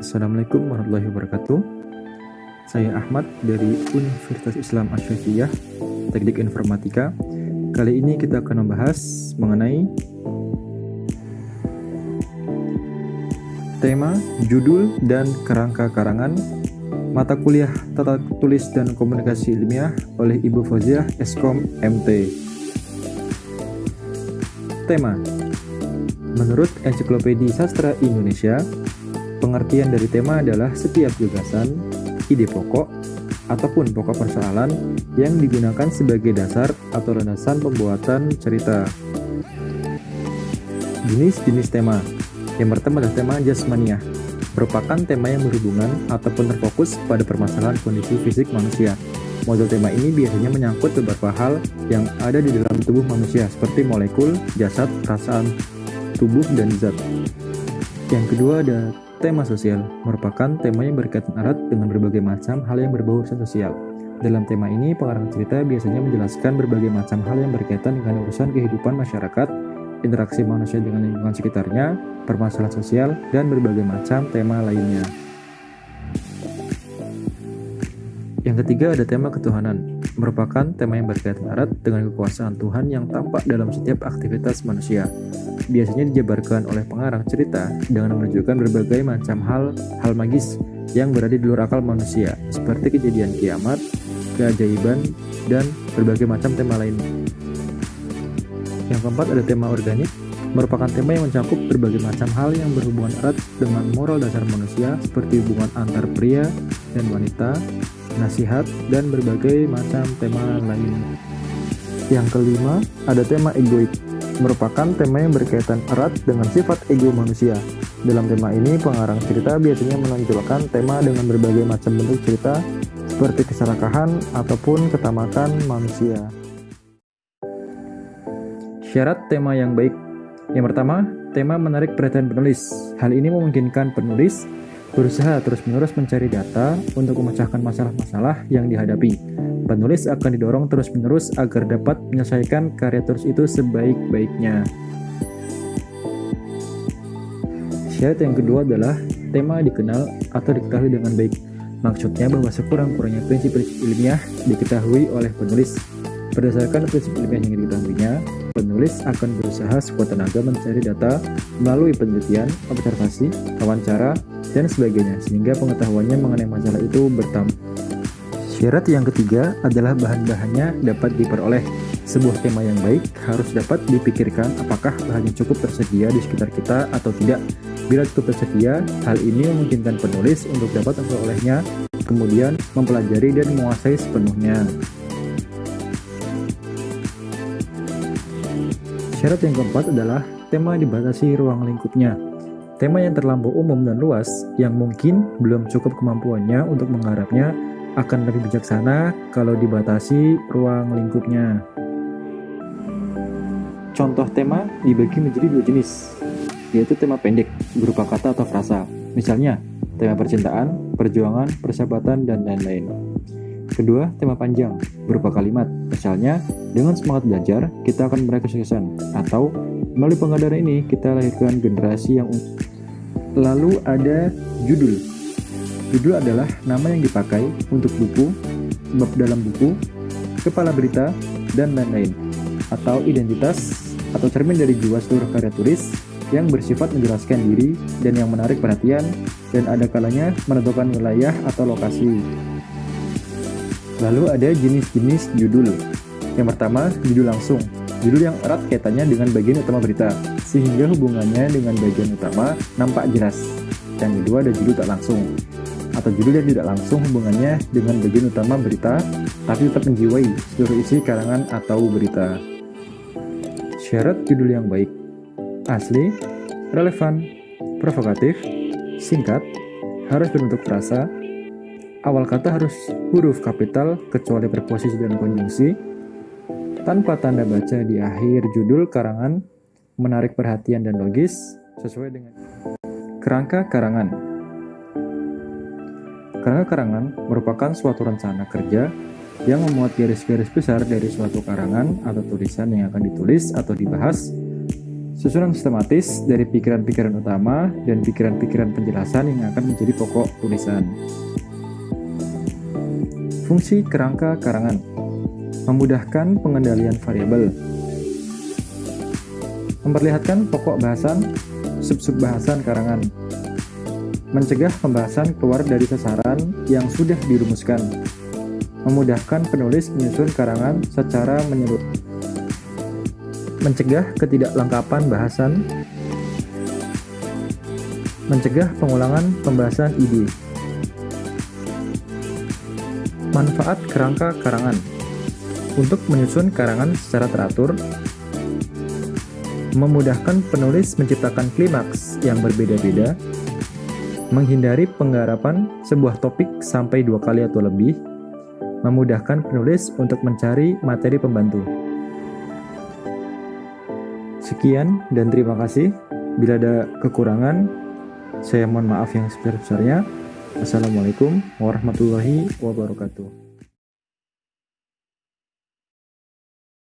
Assalamualaikum warahmatullahi wabarakatuh. Saya Ahmad dari Universitas Islam Asy-Syafi'iyah, Teknik Informatika. Kali ini kita akan membahas mengenai tema, judul, dan kerangka karangan mata kuliah Tata Tulis dan Komunikasi Ilmiah oleh Ibu Fauziah, Eskom, MT. Tema: menurut Ensiklopedia Sastra Indonesia, pengertian dari tema adalah setiap gagasan, ide pokok, ataupun pokok persoalan yang digunakan sebagai dasar atau landasan pembuatan cerita. Jenis-jenis tema. Yang pertama adalah tema jasmaniah, merupakan tema yang berhubungan ataupun terfokus pada permasalahan kondisi fisik manusia. Model tema ini biasanya menyangkut beberapa hal yang ada di dalam tubuh manusia, seperti molekul, jasad, perasaan tubuh, dan zat. Yang kedua ada tema sosial, merupakan tema yang berkaitan erat dengan berbagai macam hal yang berbau urusan sosial. Dalam tema ini, pengarang cerita biasanya menjelaskan berbagai macam hal yang berkaitan dengan urusan kehidupan masyarakat, interaksi manusia dengan lingkungan sekitarnya, permasalahan sosial, dan berbagai macam tema lainnya. Yang ketiga ada tema ketuhanan, merupakan tema yang berkaitan erat dengan kekuasaan Tuhan yang tampak dalam setiap aktivitas manusia. Biasanya dijabarkan oleh pengarang cerita dengan menunjukkan berbagai macam hal magis yang berada di luar akal manusia, seperti kejadian kiamat, keajaiban, dan berbagai macam tema lain. Yang keempat ada tema organik, merupakan tema yang mencakup berbagai macam hal yang berhubungan erat dengan moral dasar manusia, seperti hubungan antar pria dan wanita, nasihat, dan berbagai macam tema lain. Yang kelima, ada tema egoik, merupakan tema yang berkaitan erat dengan sifat ego manusia. Dalam tema ini, pengarang cerita biasanya menonjolkan tema dengan berbagai macam bentuk cerita, seperti keserakahan ataupun ketamakan manusia. Syarat tema yang baik. Yang pertama, tema menarik perhatian penulis. Hal ini memungkinkan penulis berusaha terus-menerus mencari data untuk memecahkan masalah-masalah yang dihadapi. Penulis akan didorong terus-menerus agar dapat menyelesaikan karya tulis itu sebaik-baiknya. Syarat yang kedua adalah tema dikenal atau diketahui dengan baik. Maksudnya bahwa sekurang-kurangnya prinsip-prinsip ilmiah diketahui oleh penulis. Berdasarkan prinsip ilmiah yang diketahuinya, penulis akan berusaha sekuat tenaga mencari data melalui penelitian, observasi, wawancara, dan sebagainya, sehingga pengetahuannya mengenai masalah itu bertambah. Syarat yang ketiga adalah bahan-bahannya dapat diperoleh. Sebuah tema yang baik harus dapat dipikirkan apakah bahannya cukup tersedia di sekitar kita atau tidak. Bila cukup tersedia, hal ini memungkinkan penulis untuk dapat memperolehnya, kemudian mempelajari dan menguasai sepenuhnya. Syarat yang keempat adalah tema dibatasi ruang lingkupnya. Tema yang terlampau umum dan luas, yang mungkin belum cukup kemampuannya untuk menggarapnya, akan lebih bijaksana kalau dibatasi ruang lingkupnya. Contoh tema dibagi menjadi dua jenis, yaitu tema pendek, berupa kata atau frasa. Misalnya, tema percintaan, perjuangan, persahabatan, dan lain-lain. Kedua, tema panjang, berupa kalimat. Misalnya, dengan semangat belajar, kita akan meraih kesuksesan. Atau, melalui pengadaran ini, kita lahirkan generasi yang unggul. Lalu ada judul. Judul adalah nama yang dipakai untuk buku, bab dalam buku, kepala berita, dan lain-lain. Atau identitas atau cermin dari jiwa seluruh karya tulis yang bersifat menjelaskan diri dan yang menarik perhatian, dan ada kalanya menentukan wilayah atau lokasi. Lalu ada jenis-jenis judul. Yang pertama, judul langsung. Judul yang erat kaitannya dengan bagian utama berita, sehingga hubungannya dengan bagian utama nampak jelas. Yang kedua ada judul tak langsung, atau judul yang tidak langsung hubungannya dengan bagian utama berita, tapi tetap menjiwai seluruh isi karangan atau berita. Syarat judul yang baik: asli, relevan, provokatif, singkat, harus berbentuk frasa, awal kata harus huruf kapital kecuali preposisi dan konjungsi, tanpa tanda baca di akhir judul karangan, menarik perhatian dan logis, sesuai dengan kerangka karangan. Kerangka karangan merupakan suatu rencana kerja yang memuat garis-garis besar dari suatu karangan atau tulisan yang akan ditulis atau dibahas, Susunan sistematis dari pikiran-pikiran utama dan pikiran-pikiran penjelasan yang akan menjadi pokok tulisan. Fungsi kerangka karangan memudahkan pengendalian variabel, memperlihatkan pokok bahasan, sub-sub bahasan karangan, mencegah pembahasan keluar dari sasaran yang sudah dirumuskan, memudahkan penulis menyusun karangan secara menyeluruh, mencegah ketidaklengkapan bahasan, mencegah pengulangan pembahasan ide. Manfaat kerangka karangan untuk menyusun karangan secara teratur, memudahkan penulis menciptakan klimaks yang berbeda-beda, menghindari penggarapan sebuah topik sampai 2 kali atau lebih, memudahkan penulis untuk mencari materi pembantu. Sekian dan terima kasih. Bila ada kekurangan, saya mohon maaf yang sebesar-besarnya. Assalamualaikum warahmatullahi wabarakatuh.